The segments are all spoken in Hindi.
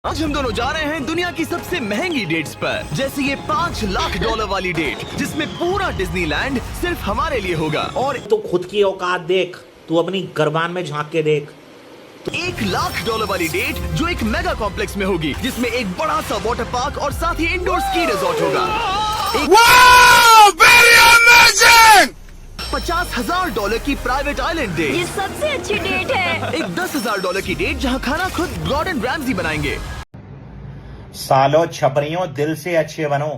आज हम दोनों जा रहे हैं दुनिया की सबसे महंगी डेट्स पर, जैसे ये $5 लाख वाली डेट, जिसमें पूरा डिज्नीलैंड सिर्फ हमारे लिए होगा। और तू खुद की औकात देख, तू अपनी गरबान में झांक के देख। $1 लाख वाली डेट जो एक मेगा कॉम्प्लेक्स में होगी, जिसमें एक बड़ा सा वाटर पार्क और साथ ही इंडोर स्की रिजॉर्ट होगा। $50,000 की प्राइवेट आइलैंड डेट, ये सबसे अच्छी डेट है। एक $10,000 की डेट जहां खाना खुद गॉर्डन रैमजी बनाएंगे। सालो छपरियों, दिल से अच्छे बनो।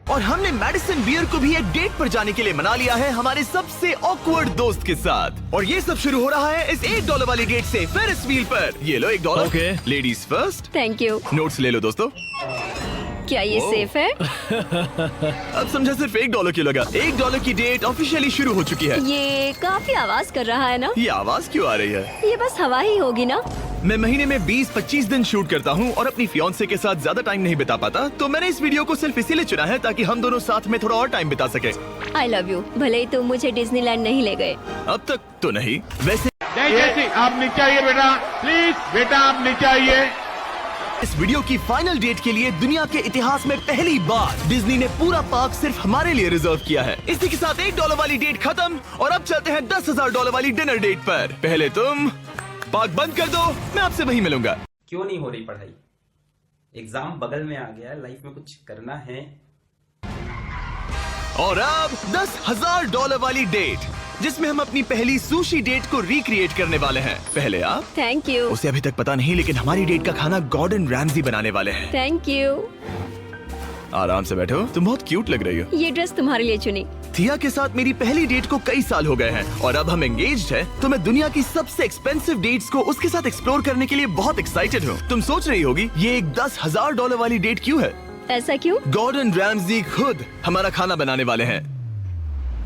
और हमने मैडिसन बियर को भी एक डेट पर जाने के लिए मना लिया है, हमारे सबसे ऑकवर्ड दोस्त के साथ। और ये सब शुरू हो रहा है इस $1 वाली डेट से, फेरिस व्हील पर। ये लो $1। Okay. Ladies first. Thank you. Notes ले लो दोस्तों। क्या ये सेफ है? अब समझा, सिर्फ $1 क्यों लगा। $1 की डेट ऑफिशियली शुरू हो चुकी है। ये काफी आवाज कर रहा है ना? ये आवाज क्यों आ रही है? ये बस हवा ही होगी ना? मैं महीने में 20-25 दिन शूट करता हूँ और अपनी फियांसे के साथ ज्यादा टाइम नहीं बिता पाता, तो मैंने इस वीडियो को सिर्फ इसीलिए चुना है ताकि हम दोनों साथ में थोड़ा और टाइम बिता सके। I love you. भले ही तुम मुझे डिज्नीलैंड नहीं ले गए। अब तक तो नहीं। वैसे जैसी आप नीचे आइए बेटा, प्लीज बेटा आप नीचे आइए। इस वीडियो की फाइनल डेट के लिए दुनिया के इतिहास में पहली बार डिज्नी ने पूरा पार्क सिर्फ हमारे लिए रिजर्व किया है। इसी के साथ $1 वाली डेट खत्म और अब चलते हैं $10,000 वाली डिनर डेट पर। पहले तुम पार्क बंद कर दो, मैं आपसे वहीं मिलूंगा। क्यों नहीं हो रही पढ़ाई? एग्जाम बगल में आ गया, लाइफ में कुछ करना है। और अब $10,000 वाली डेट, जिसमें हम अपनी पहली सुशी डेट को रिक्रिएट करने वाले हैं। पहले आप। Thank you. उसे अभी तक पता नहीं, लेकिन हमारी डेट का खाना गॉर्डन रैमजी बनाने वाले हैं। Thank you. आराम से बैठो, तुम बहुत क्यूट लग रही हो। ये ड्रेस तुम्हारे लिए चुनी। थिया के साथ मेरी पहली डेट को कई साल हो गए हैं और अब हम एंगेज्ड हैं, तो मैं दुनिया की सबसे एक्सपेंसिव डेट्स को उसके साथ एक्सप्लोर करने के लिए बहुत एक्साइटेड हूँ। तुम सोच रही होगी ये एक $10,000 वाली डेट क्यों है? ऐसा क्यों? गॉर्डन रैमजी खुद हमारा खाना बनाने वाले हैं।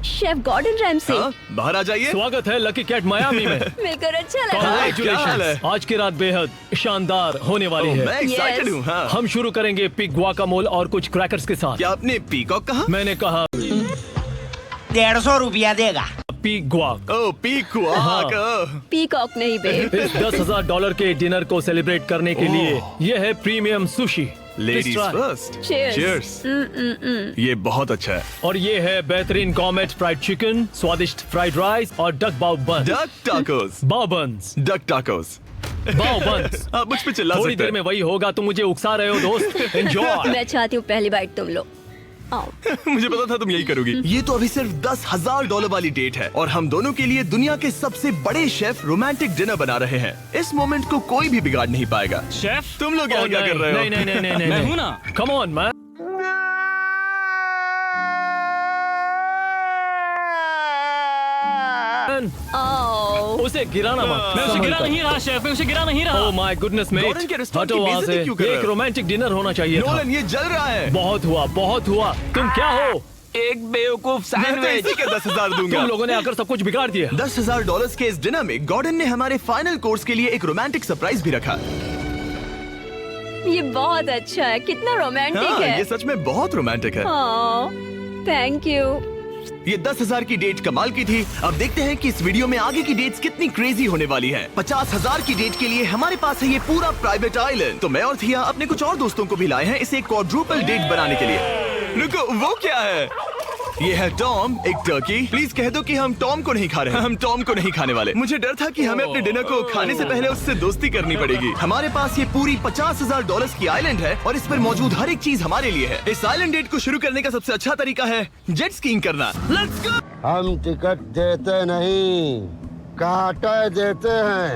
Chef Gordon Ramsay. हाँ, बाहर आ जाइए। स्वागत है लकी कैट मायामी में। मिलकर अच्छा लगा। क्या हाल Congratulations। है? आज की रात बेहद शानदार होने वाली मैं है। Excited Yes। हूँ। हाँ। हम शुरू करेंगे पिग गुआकामोल और कुछ क्रैकर्स के साथ। क्या आपने पीकॉक कहा? मैंने कहा 150 रुपया देगा। पिग गुआक। ओ पीकॉक। पीकॉक नहीं बे। इस $10,000 के डिनर को सेलिब्रेट करने के लिए ये है premium sushi. Ladies Please try। First. Cheers। Cheers। ये बहुत अच्छा है। और ये है बेहतरीन कॉमेट फ्राइड चिकन, स्वादिष्ट फ्राइड राइस और डक बाउ बन। Duck tacos. बाउ बंस। Duck tacos. बाउ बंस। आप मुझ पे चिल्ला थोड़ी सकते देर में हैं। वही होगा, तुम मुझे उकसा रहे हो दोस्त। एंजॉय। मैं चाहती हूँ पहली बाइट तुम लो। आओ। मुझे पता था तुम यही करोगी। ये तो अभी सिर्फ $10,000 वाली डेट है और हम दोनों के लिए दुनिया के सबसे बड़े शेफ रोमांटिक डिनर बना रहे हैं। इस मोमेंट को कोई भी बिगाड़ नहीं पाएगा। शेफ तुम लोग यहाँ क्या कर रहे हो? नहीं नहीं नहीं नहीं नहीं, मैं हूँ ना। Come on man. आओ। उसे गिराना मत। मैं उसे गिरा नहीं रहा शेफ, मैं उसे गिरा नहीं रहा। Oh my goodness mate. Gordon के रेस्टोरेंट हटो की वहाँ बेइज्जती से। क्यों कर ये रहे एक हो? रोमांटिक डिनर होना चाहिए था। नोलन, ये जल रहा है। बहुत हुआ, बहुत हुआ। तुम क्या हो? एक बेवकूफ सैंडविच। इसी के 10,000 दूंगा। तुम लोगों ने आकर सब कुछ बिगाड़ दिया। $10,000 के इस डिनर में गॉर्डन ने हमारे फाइनल कोर्स के लिए एक रोमांटिक सरप्राइज भी रखा। ये बहुत अच्छा है। कितना रोमांटिक हाँ, है। ये सच में बहुत रोमांटिक है। Thank you. ये 10,000 की डेट कमाल की थी। अब देखते हैं कि इस वीडियो में आगे की डेट्स कितनी क्रेजी होने वाली हैं। 50,000 की डेट के लिए हमारे पास है ये पूरा प्राइवेट आइलैंड। तो मैं और थिया अपने कुछ और दोस्तों को भी लाए हैं इसे क्वाड्रुपल डेट बनाने के लिए। रुको, वो क्या है? ये है टॉम, एक टर्की। प्लीज कह दो कि हम टॉम को नहीं खा रहे हैं। हम टॉम को नहीं खाने वाले। मुझे डर था कि हमें अपने डिनर को खाने से पहले उससे दोस्ती करनी पड़ेगी। हमारे पास ये पूरी $50,000 की आइलैंड है और इस पर मौजूद हर एक चीज हमारे लिए है। इस आइलैंड डेट को शुरू करने का सबसे अच्छा तरीका है जेट स्कीइंग करना। Let's go. हम टिकट देते नहीं, कांटे देते हैं।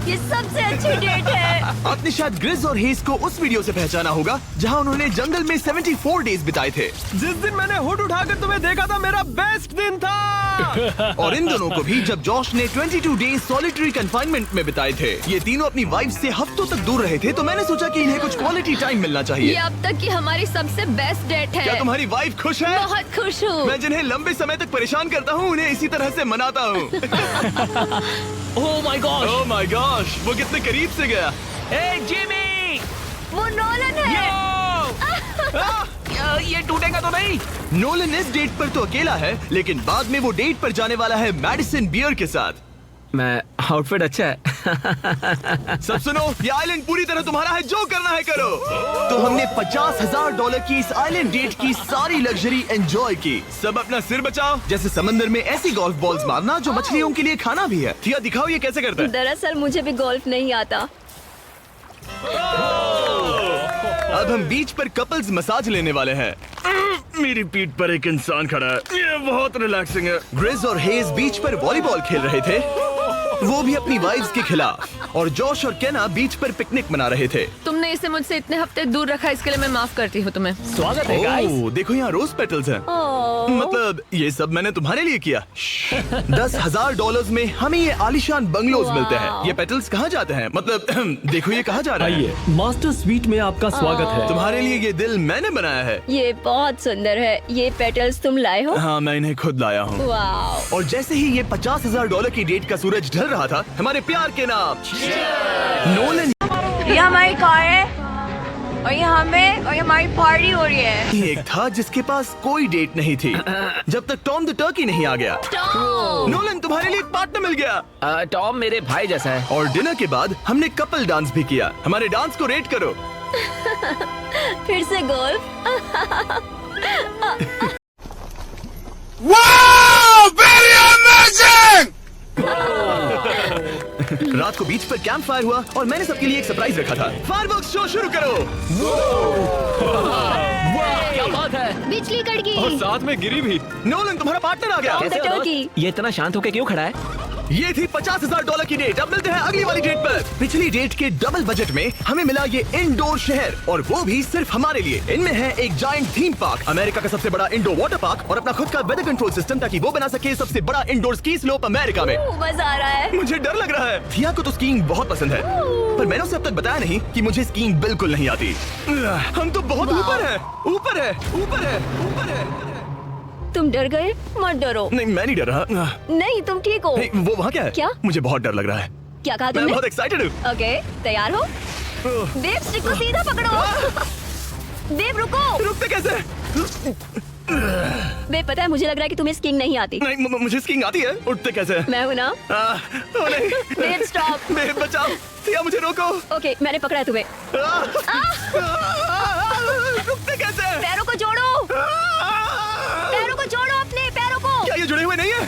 ये सबसे अच्छी डेट है। आपने शायद ग्रिज और हेस को उस वीडियो से पहचाना होगा जहां उन्होंने जंगल में 74 डेज बिताए थे। जिस दिन मैंने हुड उठाकर तुम्हें देखा था, मेरा बेस्ट दिन था। और इन दोनों को भी जब जॉश ने 22 डेज सॉलिटरी कंफाइनमेंट में बिताए थे। ये तीनों अपनी वाइफ से हफ्तों तक दूर रहे थे, तो मैंने सोचा कि इन्हें कुछ क्वालिटी टाइम मिलना ये चाहिए। अब तक की हमारी सबसे बेस्ट डेट है। क्या तुम्हारी वाइफ खुश है? बहुत खुश हूँ। मैं जिन्हें लंबे समय तक परेशान करता हूँ उन्हें इसी तरह से मनाता हूँ। Oh my God. Oh my gosh, वो कितने करीब से गया। हे जिमी। वो नोलन है। ये टूटेगा तो नहीं? नोलन इस डेट पर तो अकेला है, लेकिन बाद में वो डेट पर जाने वाला है मैडिसन बियर के साथ। मैं आउटफिट अच्छा है। सब सुनो, ये आइलैंड पूरी तरह तुम्हारा है, जो करना है करो। तो हमने $50,000 की इस आइलैंड डेट की सारी लग्जरी एंजॉय की। सब अपना सिर बचाओ, जैसे समंदर में ऐसी गोल्फ बॉल्स मारना जो मछलियों के लिए खाना भी है। थिया दिखाओ ये कैसे करता है। दरअसल मुझे भी गोल्फ नहीं आता। अब हम बीच पर कपल्स मसाज लेने वाले हैं। मेरी पीठ पर एक इंसान खड़ा है, ये बहुत रिलैक्सिंग है। ग्रिज और हेज बीच पर वॉलीबॉल खेल रहे थे, वो भी अपनी वाइफ्स के खिलाफ। और जोश और केना बीच पर पिकनिक मना रहे थे। तुमने इसे मुझसे इतने हफ्ते दूर रखा, इसके लिए मैं माफ करती हूँ तुम्हें। स्वागत है गाइस। ओह, देखो यहाँ रोज पेटल्स हैं। मतलब ये सब मैंने तुम्हारे लिए किया। $10,000 में हमें ये आलीशान बंगलोज मिलते हैं। ये पेटल्स कहाँ जाते हैं? मतलब देखो ये कहाँ जा रहा है। आइए, मास्टर स्वीट में आपका स्वागत है। तुम्हारे लिए ये दिल मैंने बनाया है। ये बहुत सुंदर है। ये पेटल्स तुम लाए हो? हाँ, मैं इन्हें खुद लाया हूँ। वाव। और जैसे ही ये $50,000 की डेट का सूरज ढल रहा था, हमारे प्यार के नाम नोलन ये हमारी कार है और ये हमें और ये हमारी पार्टी हो रही है। एक था जिसके पास कोई डेट नहीं थी जब तक टॉम द टर्की नहीं आ गया। नोलन, तुम्हारे लिए एक पार्टनर मिल गया। टॉम मेरे भाई जैसा है। और डिनर के बाद हमने कपल डांस भी किया। हमारे डांस को रेट करो। फिर से गोल्फ। रात को बीच पर कैंप फायर हुआ और मैंने सबके लिए एक सरप्राइज रखा था। फायरवर्क्स शो शुरू करो। क्या बात है। बिजली कड़की। और साथ में गिरी भी। नोलन, तुम्हारा पार्टनर आ गया। Tom the Turkey. ये इतना शांत होकर क्यों खड़ा है? ये थी $50,000 की डेट। अब मिलते हैं अगली वाली डेट पर। पिछली डेट के डबल बजट में हमें मिला ये इंडोर शहर, और वो भी सिर्फ हमारे लिए। इनमें है एक जायंट थीम पार्क, अमेरिका का सबसे बड़ा इंडोर वाटर पार्क, और अपना खुद का वेदर कंट्रोल सिस्टम, ताकि वो बना सके सबसे बड़ा इंडोर स्की स्लोप अमेरिका में। मजा आ रहा है। मुझे डर लग रहा है। थिया को तो स्कीइंग बहुत पसंद है, पर मैंने उसे अब तक बताया नहीं कि मुझे स्कीइंग बिल्कुल नहीं आती। हम तो बहुत ऊपर है, ऊपर है, ऊपर है, ऊपर है। तुम डर गए? मत डरो। नहीं, मैं नहीं डर रहा। नहीं, तुम ठीक हो। नहीं, वो वहाँ क्या है? क्या? मुझे बहुत डर लग रहा है। क्या कहा मैं तुमने? बहुत एक्साइटेड हूँ। ओके, तैयार हो? देव, स्टिक को सीधा पकड़ो। देव, रुको। रुकते कैसे? बे, पता है मुझे लग रहा है कि तुम्हें स्कीइंग नहीं आती। नहीं, मुझे स्कीइंग आती है। उठते कैसे? मैं हूँ ना। ओ नहीं। देव, स्टॉप। देव, बचाओ। थिया, मुझे रोको। ओके, मैंने पकड़ा है तुम्हें। रुकते कैसे? पैरों को जोड़ो। पैरों को जोड़ो, अपने पैरों को। क्या ये जुड़े हुए नहीं है?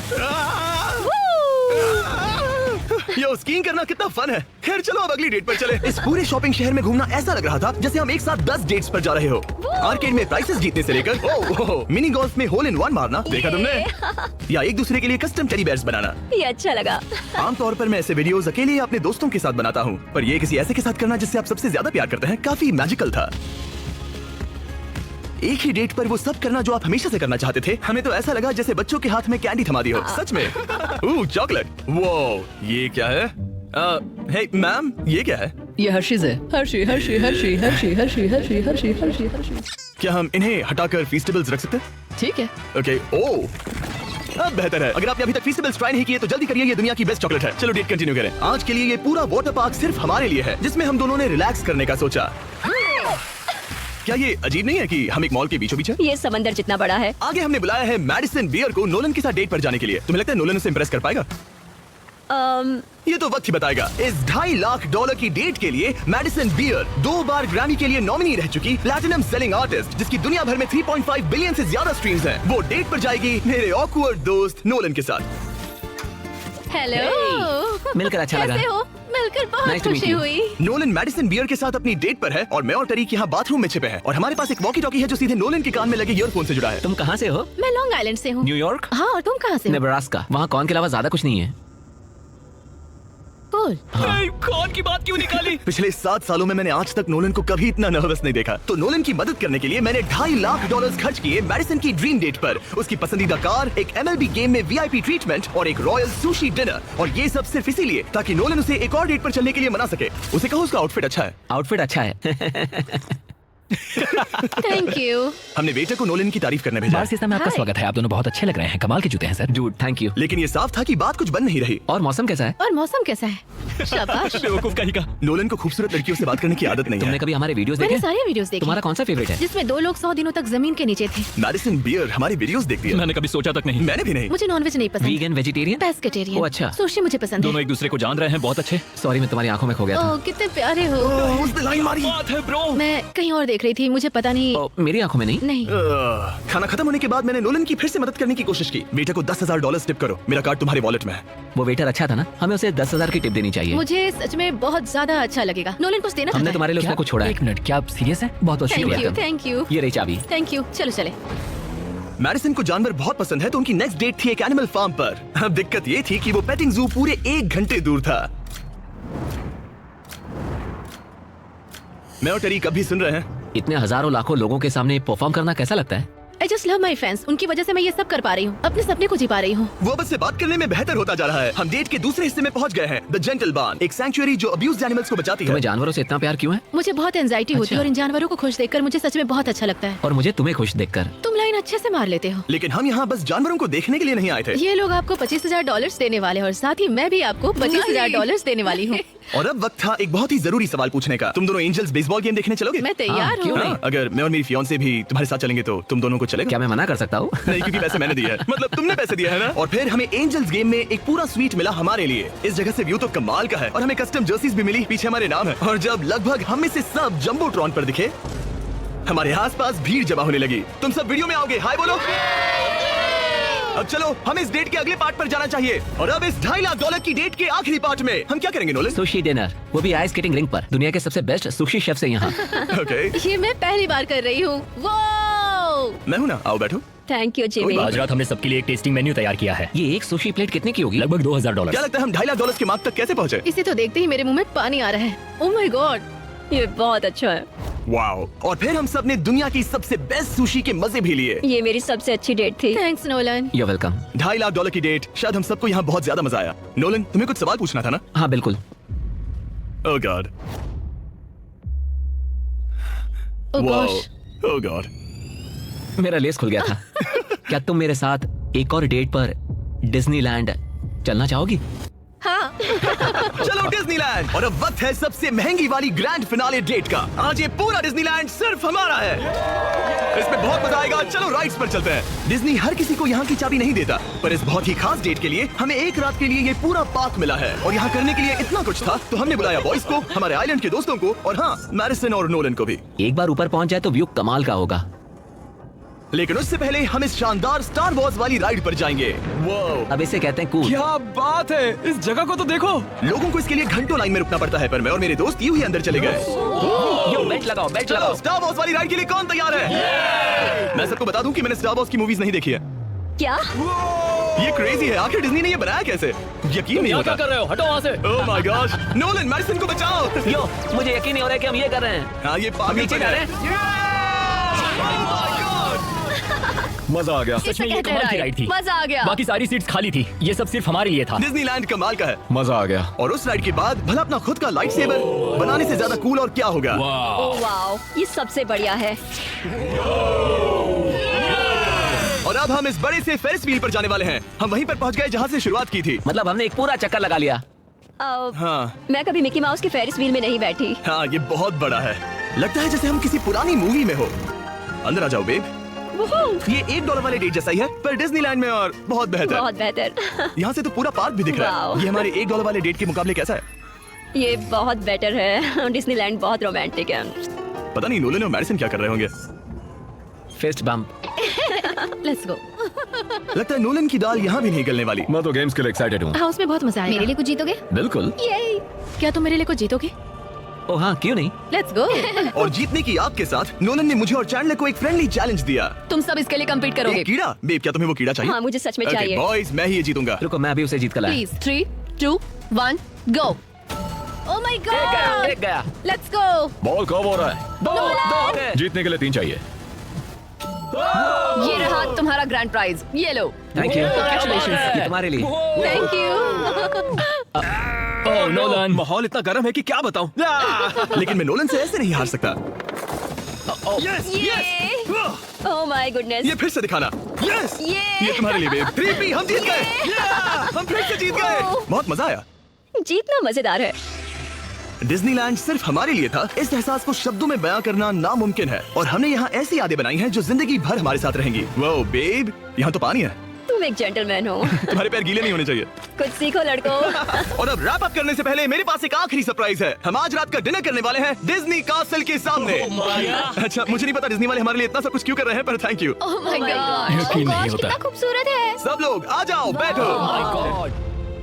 यो, स्कीइंग करना कितना फन है। खैर चलो अब अगली डेट पर चले। इस पूरे शॉपिंग शहर में घूमना ऐसा लग रहा था जैसे हम एक साथ 10 डेट्स पर जा रहे हो। आर्केड में प्राइसेस जीतने से लेकर मिनी गोल्फ में होल इन वन मारना, देखा तुमने? या एक दूसरे के लिए कस्टम टेडी बेयर्स बनाना। ये अच्छा लगा। आमतौर पर मैं ऐसे वीडियोस अकेले या अपने दोस्तों के साथ बनाता हूँ, पर ये किसी ऐसे के साथ करना जिससे आप सबसे ज्यादा प्यार करते हैं, काफी मैजिकल था। एक ही डेट पर वो सब करना जो आप हमेशा से करना चाहते थे। हमें तो ऐसा लगा जैसे बच्चों के हाथ में कैंडी थमा दी हो। सच में। चॉकलेट। वो ये क्या है? हे मैम, ये क्या है? ये हर्शीज है। Hershey Hershey Hershey Hershey Hershey Hershey Hershey Hershey Hershey. क्या हम इन्हें हटाकर फीस्टेबल्स रख सकते हैं? ठीक है। ओके। अब बेहतर है। अगर आपने अभी तक फीस्टेबल्स ट्राई नहीं किए तो जल्दी करिए, ये दुनिया की बेस्ट चॉकलेट है। चलो डेट कंटिन्यू करें। आज के लिए ये पूरा वाटर पार्क सिर्फ हमारे लिए है, जिसमें हम दोनों ने रिलैक्स करने का सोचा। क्या ये अजीब नहीं है कि हम एक मॉल के बीचों बीच हैं? ये समंदर जितना बड़ा है। आगे हमने बुलाया है मैडिसन बियर को नोलन के साथ डेट पर जाने के लिए। तुम्हें लगता है नोलन उसे इंप्रेस कर पाएगा? ये तो वक्त ही बताएगा। इस $2.5 लाख की डेट के लिए मैडिसन बियर 2 बार ग्रैमी के लिए नॉमिनी रह चुकी प्लैटिनम सेलिंग आर्टिस्ट, जिसकी दुनिया भर में 3.5 बिलियन से ज्यादा स्ट्रीम्स हैं, वो डेट पर जाएगी मेरे ऑकवर्ड दोस्त नोलन के साथ। हेलो। मिलकर अच्छा लगा। कैसे हो? मिलकर बहुत Nice to meet खुशी you. हुई। नोलन मैडिसन बियर के साथ अपनी डेट पर है, और मैं और टरीक यहाँ बाथरूम में छिपे हैं, और हमारे पास एक वॉकी टॉकी है जो सीधे नोलन के कान में लगे ईयरफोन से जुड़ा है। तुम कहाँ से हो? मैं लॉन्ग आइलैंड से हूँ। न्यूयॉर्क? हाँ, और तुम कहाँ से हो? नेब्रास्का। वहाँ कॉर्न के अलावा ज्यादा कुछ नहीं है। कूल। कौन की बात क्यों निकाली? पिछले 7 सालों में मैंने आज तक नोलन को कभी इतना नर्वस नहीं देखा। तो नोलन की मदद करने के लिए मैंने $2.5 लाख खर्च किए मैडिसन की ड्रीम डेट पर। उसकी पसंदीदा कार, एक MLB गेम में VIP ट्रीटमेंट और एक रॉयल सुशी डिनर। और ये सब सिर्फ इसीलिए ताकि नोलन उसे एक और डेट पर चलने के लिए मना सके। उसे कहो उसका आउटफिट अच्छा है। आउटफिट अच्छा है। Thank you. हमने वेटर को नोलन की तारीफ करने भेजा है। बारसिस्ता में आपका Hi. स्वागत है। आप दोनों बहुत अच्छे लग रहे हैं। कमाल के जूते हैं सर। Dude thank you. लेकिन ये साफ था कि बात कुछ बन नहीं रही। और मौसम कैसा है? और मौसम कैसा है? शाबाश। बेवकूफ कहीं का। नोलन को खूबसूरत लड़कियों से बात करने की आदत नहीं तुमने है। कभी हमारे वीडियोस मैंने देखे? सारे वीडियोस देखे तुम्हारा कौन सा फेवरेट है? जिसमें 2 लोग 100 दिनों तक जमीन के नीचे थे। मैडिसन बियर हमारी वीडियोस देखती है। मैंने कभी सोचा तक नहीं। मैंने भी नहीं। मुझे नॉनवेज नहीं पसंद। Vegan vegetarian? पेस्केटेरियन। ओह, अच्छा। सुशी मुझे पसंद दोनों है। एक दूसरे को जान रहे हैं, बहुत अच्छे। सॉरी मैं तुम्हारी आंखों में खो गया था। ओह कितने प्यारे हो। उसने लाइन मारी। बात है ब्रो। मैं कहीं और देख रही थी, मुझे पता नहीं। ओ, मेरी आंखों में नहीं। नहीं। खाना खत्म होने के बाद मैंने नोलन की फिर से मदद करने की कोशिश की। बेटे को $10,000 टिप करो, मेरा कार्ड तुम्हारे वॉलेट में है। वो वेटर अच्छा था ना, हमें उसे 10,000 की टिप देनी चाहिए। मुझे सच में बहुत ज्यादा अच्छा लगेगा। नोलन कुछ देना हमने चाहता तुम्हारे लिए उसमें कुछ छोड़ा है। एक मिनट, क्या आप सीरियस हैं? बहुत बहुत है। थैंक यू, शुक्रिया। थैंक यू, ये रही चाबी। Thank you. चलो चले। मैडिसन को जानवर बहुत पसंद है, तो उनकी नेक्स्ट डेट थी एक एनिमल फार्म पर। अब दिक्कत ये थी कि वो पेटिंग जू पूरे 1 घंटे दूर था। मैं और टरीक अभी सुन रहे हैं। इतने हजारों लाखों लोगों के सामने परफॉर्म करना कैसा लगता है? I just love my fans. उनकी वजह से मैं ये सब कर पा रही हूँ, अपने सपने को जी पा रही हूँ। वो अब से बात करने में बेहतर होता जा रहा है। हम डेट के दूसरे हिस्से में पहुंच गए हैं, द जेंटल बार्न, एक सैंक्चुअरी जो अब्यूज्ड एनिमल्स को बचाती है। तुम्हें जानवरों से इतना प्यार क्यों है? मुझे बहुत एंजाइटी होती है अच्छा। और इन जानवरों को खुश देखकर मुझे सच में बहुत अच्छा लगता है। और मुझे तुम्हें खुश देखकर। तुम लाइन अच्छे से मार लेते हो। लेकिन हम यहाँ बस जानवरों को देखने के लिए नहीं आए थे। ये लोग आपको $25,000 देने वाले हैं और साथ ही मैं भी आपको $25,000 देने वाली हूँ। और अब वक्त था एक बहुत ही जरूरी सवाल पूछने का। तुम दोनों एंजल्स बेसबॉल गेम देखने चलोगे? मैं तैयार क्यों हूँ। नहीं? अगर मैं और मेरी फियांसे भी तुम्हारे साथ चलेंगे तो तुम दोनों को चलेगा? क्या मैं मना कर सकता हूँ? नहीं, क्योंकि पैसे मैंने दिए हैं। मतलब तुमने पैसे दिए हैं ना। और फिर हमें एंजल्स गेम में एक पूरा स्वीट मिला हमारे लिए। इस जगह से व्यू तो कमाल का है और हमें कस्टम जर्सीज भी मिली, पीछे हमारे नाम है। और जब लगभग हम में से सब जंबोट्रॉन पर दिखे, हमारे आसपास भीड़ जमा होने लगी। तुम सब वीडियो में आओगे? हाय बोलो। अब चलो हमें इस डेट के अगले पार्ट पर जाना चाहिए। और अब इस $2.5 लाख की डेट के आखिरी पार्ट में हम क्या करेंगे नोलन? सुशी डिनर, वो भी आइस स्केटिंग रिंग पर, दुनिया के सबसे बेस्ट सुशी शेफ से यहाँ। ओके, ये मैं पहली बार कर रही हूँ। वो मैं हूँ ना, आओ बैठो। Thank you Jimmy. आज रात हमने सबके लिए एक टेस्टिंग मेन्यू तैयार किया है। ये एक सुशी प्लेट कितने की होगी? लगभग $2,000। क्या लगता है हम $2.5 लाख के मार्क तक कैसे पहुँचे? इसे तो देखते ही मेरे मुंह में पानी आ रहा है। ओह माय गॉड, ये बहुत अच्छा है। वाओ। और फिर हम सब ने दुनिया की सबसे बेस्ट सुशी के मजे भी लिए। ये मेरी सबसे अच्छी डेट थी। Thanks Nolan. You're welcome। $2.5 lakh की डेट, शायद हम सबको यहाँ बहुत ज्यादा मजा आया। नोलन, तुम्हें कुछ सवाल पूछना था ना? हाँ बिल्कुल। ओह गॉड, ओह वाओ, गॉश, ओह गॉड। मेरा लेस खुल गया था। क्या तुम मेरे साथ एक और डेट पर डिज्नीलैंड चलना चाहोगी? हाँ। चलो डिज्नीलैंड। और अब वक्त है सबसे महंगी वाली ग्रैंड फिनाले डेट का। आज ये पूरा डिज्नीलैंड सिर्फ हमारा है। इसमें बहुत मजा आएगा। चलो राइड्स पर चलते हैं। डिज्नी हर किसी को यहाँ की चाबी नहीं देता, पर इस बहुत ही खास डेट के लिए हमें एक रात के लिए ये पूरा पार्क मिला है। और यहाँ करने के लिए इतना कुछ था, तो हमने बुलाया बॉयज को, हमारे आइलैंड के दोस्तों को, और हाँ, मैडिसन और नोलन को भी। एक बार ऊपर पहुंच जाए तो व्यू कमाल का होगा। लेकिन उससे पहले हम इस शानदार स्टार वॉर्स वाली राइड पर जाएंगे। वो अब इसे कहते हैं कूल। क्या बात है, इस जगह को तो देखो। लोगों को इसके लिए घंटों लाइन में रुकना पड़ता है, पर मैं और मेरे दोस्त यूं ही अंदर चले गए। यो बेल्ट लगाओ, बेल्ट चलो लगाओ। स्टार वॉर्स वाली राइड के लिए कौन तैयार है? मैं सबको बता दूं कि मैंने स्टार वॉर्स की मूवीज नहीं देखी है। क्या? ये क्रेजी है, आखिर डिज्नी ने ये बनाया कैसे? यकीन नहीं क्या होता। कर रहे हो? हटो वहाँ से। Oh my gosh, Nolan Madison को बचाओ। यो, मुझे यकीन नहीं हो रहा है कि हम ये कर रहे हैं। हाँ, ये हम पागल नीचे जा रहे हैं। मजा आ गया। सच इसे में ये कहते कमाल की हैं राइड थी। मजा आ गया। बाकी सारी सीट्स खाली थी, ये सब सिर्फ हमारे लिए था। डिज्नीलैंड कमाल का है। मजा आ गया। और उस राइड के बाद भला अपना खुद का लाइट सेबर बनाने से ज्यादा कूल और क्या होगा? ओह वाओ, ये सबसे बढ़िया है। और अब हम इस बड़े से फेरिस व्हील पर जाने वाले हैं। हम वहीं पर पहुंच गए जहां से शुरुआत की थी। मतलब हमने एक पूरा चक्कर लगा लिया। हाँ मैं कभी मिकी माउस की फेरिस व्हील में नहीं बैठी। हाँ, ये बहुत बड़ा है। लगता है जैसे हम किसी पुरानी मूवी में हो। अंदर आ जाओ बेब। ये $1 वाले डेट जैसा ही है, पर डिज्नीलैंड में और बहुत बेहतर। बहुत बेहतर। यहाँ से तो पूरा पार्क भी दिख रहा है। वाओ। ये हमारे $1 वाले डेट के मुकाबले कैसा है? ये बहुत बेटर है। डिज्नीलैंड बहुत रोमांटिक है। पता नहीं नोलन और मैडिसन क्या कर रहे होंगे। Fist bump. Let's go. लगता है नोलन की दाल यहाँ भी नहीं गलने वाली। मैं तो गेम्स के लिए एक्साइटेड हूँ। हाँ, उसमें बहुत मजा आएगा। मेरे लिए कुछ जीतोगे? बिल्कुल। क्या तुम मेरे लिए कुछ जीतोगे? ओ हाँ, क्यों नहीं? Let's go. और जीतने की आग के साथ नोलन ने मुझे और चैंडलर को एक फ्रेंडली चैलेंज दिया। तुम सब इसके लिए कम्पीट करोगे। एक कीड़ा? बेब, क्या तुम्हें वो कीड़ा चाहिए? हाँ, मुझे सच में चाहिए। बॉयज, मैं ही ये जीतूंगा। रुको, मैं अभी उसे जीत कर लाया। Please 3, 2, 1, go. ओह माय एक गया, गॉड, एक गया। Let's go. बॉल कब हो रहा है? दो। जीतने के लिए 3 चाहिए। ये रहा तुम्हारा ग्रैंड प्राइज, ये लो। Thank you. Congratulations. ये तुम्हारे लिए। Thank you. ओह नोलन, माहौल इतना गर्म है कि क्या बताऊं। लेकिन मैं नोलन से ऐसे नहीं हार सकता। Yes yes oh my goodness. ये फिर से दिखाना। यस ये तुम्हारे लिए बेब। 3P हम जीत गए। हम फिर से जीत गए। बहुत मजा आया। जीतना मजेदार है। डिज्नीलैंड सिर्फ हमारे लिए था। इस एहसास को शब्दों में बयां करना नामुमकिन है और हमने यहाँ ऐसी यादें बनाई हैं जो जिंदगी भर हमारे साथ रहेंगी। वो बेब, यहाँ तो पानी है। तुम एक जेंटलमैन हो। तुम्हारे पैर गीले नहीं होने चाहिए। कुछ सीखो लड़कों। और अब रैप अप करने से पहले मेरे पास एक आखिरी सरप्राइज है। हम आज रात का डिनर करने वाले हैं डिज्नी कासल के सामने। अच्छा, मुझे नहीं पता डिज्नी वाले हमारे लिए इतना सब कुछ क्यों कर रहे हैं, पर thank you. Oh my God, यकीन नहीं होता। कितना खूबसूरत है। सब लोग आ जाओ, बैठो।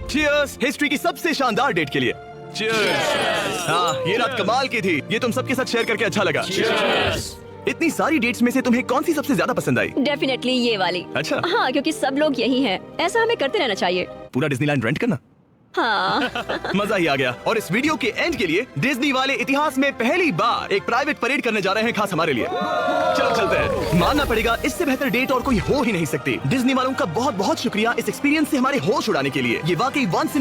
चीयर्स हिस्ट्री की सबसे शानदार डेट के लिए। चीयर्स। हाँ, ये रात कमाल की थी। ये तुम सबके साथ शेयर करके अच्छा लगा। इतनी सारी डेट्स में से तुम्हें कौन सी सबसे ज्यादा पसंद आई? डेफिनेटली ये वाली। अच्छा। हाँ, क्योंकि सब लोग यही हैं। ऐसा हमें करते रहना चाहिए। पूरा डिज्नीलैंड रेंट करना। हाँ। मजा ही आ गया। और इस वीडियो के एंड के लिए डिज्नी वाले इतिहास में पहली बार एक प्राइवेट परेड करने जा रहे हैं, खास हमारे लिए। चलो चलते हैं। मानना पड़ेगा, इससे बेहतर डेट और कोई हो ही नहीं सकती। डिज्नी वालों का बहुत बहुत शुक्रिया इस एक्सपीरियंस से हमारे होश उड़ाने के लिए। ये वाकई वंस इन अ